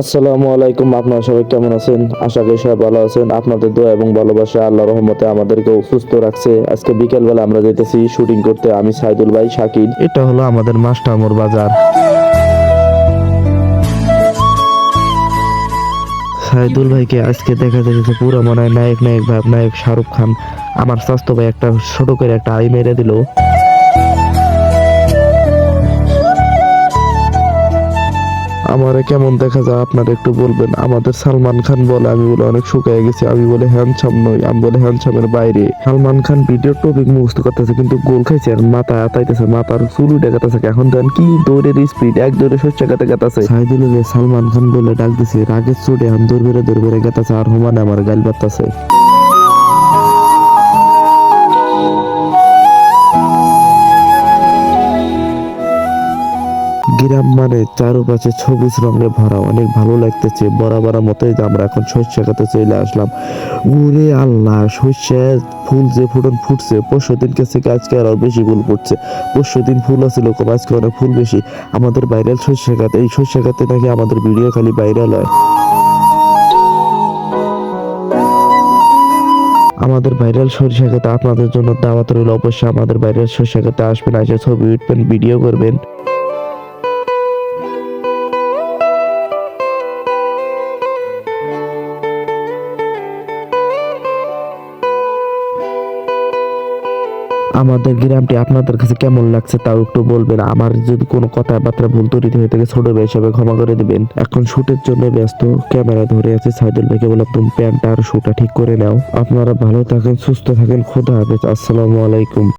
আসসালামু আলাইকুম। আপনারা সবাই কেমন আছেন? আশা করি সবাই ভালো আছেন। আপনাদের দোয়া এবং ভালোবাসা আল্লাহর রহমতে আমাদেরকেও সুস্থ রাখছে। আজকে বিকেলবেলা আমরা যাইতেছি শুটিং করতে, আমি সাইদুল ভাই, শাকিল। এটা হলো আমাদের মাস্টারমোর বাজার। সাইদুল ভাইকে আজকে দেখা যাচ্ছে পুরো মনে হয় নায়ক নায়ক ভাব, নায়ক শাহরুখ খান। আমার স্বাস্থ্য ভাই একটা ছোট করে একটা আই মেরে দিল। আমারে কেমন দেখা যায় আপনারা একটু বলবেন। আমাদের সালমান খান বলে আমি বলে অনেক শুকিয়ে গেছি, আমি বলে হ্যান্ডসাম নই, আমি বলে হ্যান্ডসামের বাইরে। সালমান খান ভিডিও টপিক মুখস্থ করতেছে কিন্তু গোল খাইছে আর মাথা আতাইতেছে, মাথার চুল উঠে গেতেছে। এখন দেন কি দৌড়ের স্পিড, এক দৌড়ে শস্য কাতে গেতাছে। সাইদুল সালমান খান বলে ডাক দিছে, রাগের চুটে এখন দৌড় বেড়ে গেতাছে আর হুমানে আমার গাল বাতাছে। গ্রাম মানে চারপাশে সবুজ রঙে ভরা, অনেক ভালো লাগতেছে। বরাবর মতোই যে আমরা এখন শস্য খেতে চলে আসলাম। ওরে আল্লাহ, শস্য ফুল যে ফুটছে। পরশু দিনকে থেকে আজকে আরো বেশি ফুল ফুটছে। পরশু দিন ফুল আছিল কম, আজকে অনেক ফুল বেশি। আমাদের ভাইরাল শস্য খাতে, এই শস্য খাতে নাকি আমাদের ভিডিও খালি ভাইরাল হয়। আমাদের ভাইরাল সরিষা খেতে আপনাদের জন্য দাওয়াত রইল। অবশ্যই আমাদের ভাইরাল সরিষা খেতে আসবেন, এসে ছবি উঠবেন, ভিডিও করবেন। আমাদের গ্রামটি আপনাদের কাছে কেমন লাগছে তাও একটু বলবেন। আমার যদি কোনো কথাবার্তা ভুল ত্রুটি হয়ে থাকে ছোট ভাই হিসাবে ক্ষমা করে দিবেন। এখন শুটের জন্য ব্যস্ত, ক্যামেরা ধরে আছে। সাইদুল ভাইকে বললাম তুমি প্যান্টটা আর শুটা ঠিক করে নাও। আপনারা ভালো থাকেন, সুস্থ থাকেন, খোদা হাফেজ, আসসালামু আলাইকুম।